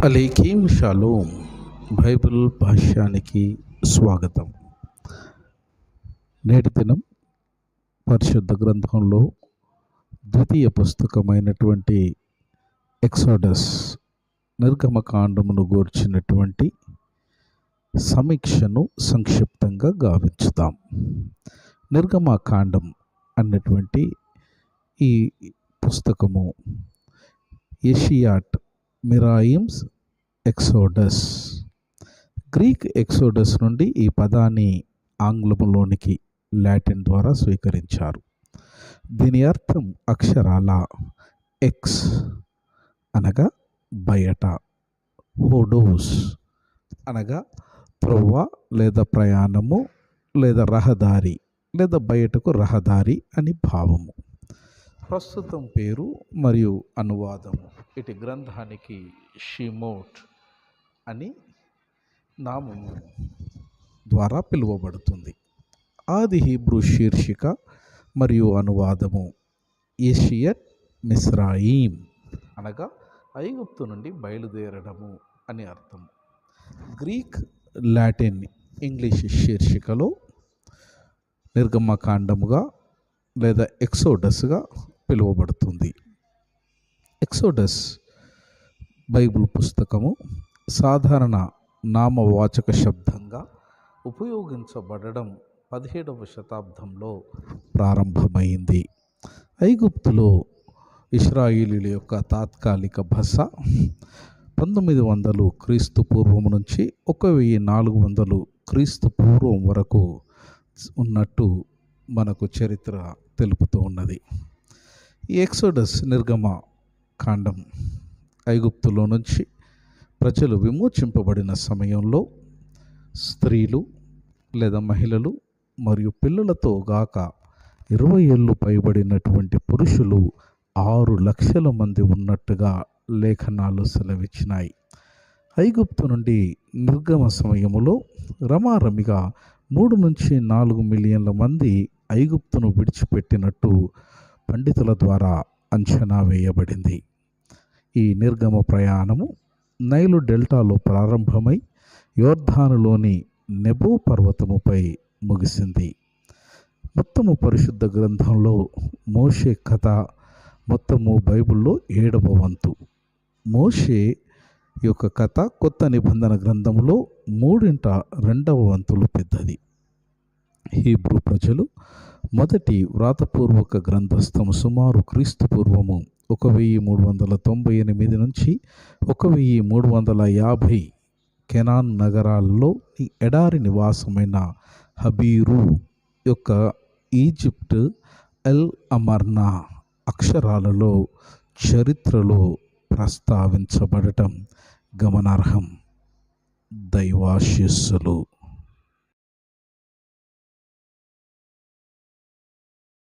అలీకీం shalom. Bible భాష్యానికి స్వాగతం. నేటి దినం పరిశుద్ధ గ్రంథంలో ద్వితీయ పుస్తకమైనటువంటి ఎక్సోడస్ నిర్గమకాండమును గూర్చినటువంటి సమీక్షను సంక్షిప్తంగా గావించుదాం. నిర్గమకాండం అన్నటువంటి ఈ పుస్తకము ఏషియాట్ మిరాయిమ్స్ ఎక్సోడస్, గ్రీక్ ఎక్సోడస్ నుండి ఈ పదాన్ని ఆంగ్లంలోనికి లాటిన్ ద్వారా స్వీకరించారు. దీని అర్థం అక్షరాల ఎక్స్ అనగా బయట, హోడోస్ అనగా త్రోవ లేదా ప్రయాణము లేదా రహదారి లేదా బయటకు రహదారి అని భావము. ప్రస్తుతం పేరు మరియు అనువాదము ఇటు గ్రంథానికి షిమోట్ అని నామము ద్వారా పిలువబడుతుంది. ఆది హీబ్రూ శీర్షిక మరియు అనువాదము ఏషియట్ మిస్రాయిం అనగా ఐగుప్తు నుండి బయలుదేరడము అని అర్థం. గ్రీక్, లాటిన్, ఇంగ్లీష్ శీర్షికలో నిర్గమకాండముగా లేదా ఎక్సోడస్గా పిలువబడుతుంది. ఎక్సోడస్ బైబిల్ పుస్తకము సాధారణ నామవాచక శబ్దంగా ఉపయోగించబడడం 17వ శతాబ్దంలో ప్రారంభమైంది. ఐగుప్తులో ఇశ్రాయేలీల యొక్క తాత్కాలిక బస 1900 క్రీస్తు పూర్వం నుంచి 1400 క్రీస్తు పూర్వం వరకు ఉన్నట్టు మనకు చరిత్ర తెలుపుతూ ఉన్నది. ఈ ఎక్సోడస్ నిర్గమ కాండం ఐగుప్తులో నుంచి ప్రజలు విమోచింపబడిన సమయంలో స్త్రీలు లేదా మహిళలు మరియు పిల్లలతో గాక 20 ఏళ్ళు పైబడినటువంటి పురుషులు 6 లక్షల మంది ఉన్నట్టుగా లేఖనాలు సెలవిచ్చినాయి. ఐగుప్తు నుండి నిర్గమ సమయములో రమారమిగా 3 నుంచి 4 మిలియన్ల మంది ఐగుప్తును విడిచిపెట్టినట్టు పండితుల ద్వారా అంచనా వేయబడింది. ఈ నిర్గమ ప్రయాణము నైలు డెల్టాలో ప్రారంభమై యోర్ధానులోని నెబో పర్వతముపై ముగిసింది. మొత్తము పరిశుద్ధ గ్రంథంలో మోషే కథ మొత్తము బైబిల్లో 7వ వంతు. మోషే యొక్క కథ కొత్త నిబంధన గ్రంథంలో 2/3 వంతులు పెద్దది. హీబ్రూ ప్రజలు మొదటి వ్రాతపూర్వక గ్రంథస్థము సుమారు క్రీస్తు పూర్వము 1398 నుంచి 1350 కెనాన్ నగరాల్లో ఈ ఎడారి నివాసమైన హబీరు యొక్క ఈజిప్ట్ ఎల్ అమర్నా అక్షరాలలో చరిత్రలో ప్రస్తావించబడటం గమనార్హం. దైవాశీస్సులు.